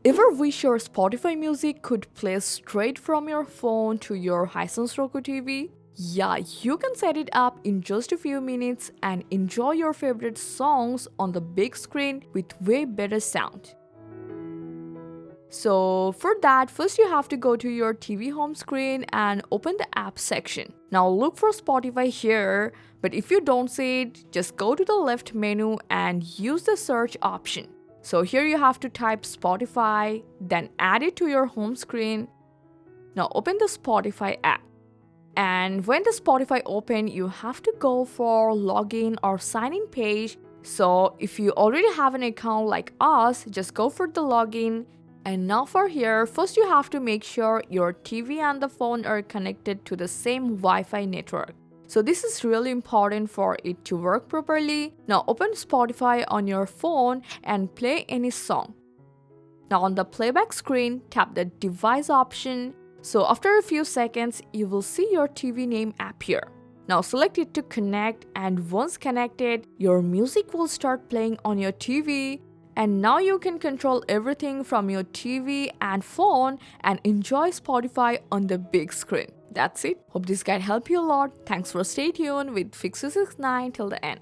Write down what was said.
Ever wish your Spotify music could play straight from your phone to your HiSense Roku TV? Yeah, you can set it up in just a few minutes and enjoy your favorite songs on the big screen with way better sound. So for that, first you have to go to your TV home screen and open the app section. Now look for Spotify here, but if you don't see it, just go to the left menu and use the search option. So here you have to type Spotify, then add it to your home screen. Now open the Spotify app. And when the Spotify open, you have to go for login or sign in page. So if you already have an account like us, just go for the login. And now for here, first you have to make sure your TV and the phone are connected to the same Wi-Fi network. So this is really important for it to work properly. Now open Spotify on your phone and play any song. Now on the playback screen, tap the device option. So after a few seconds, you will see your TV name appear. Now select it to connect, and once connected, your music will start playing on your TV. And now you can control everything from your TV and phone and enjoy Spotify on the big screen. That's it. Hope this guide helped you a lot. Thanks for staying tuned with Fix269 till the end.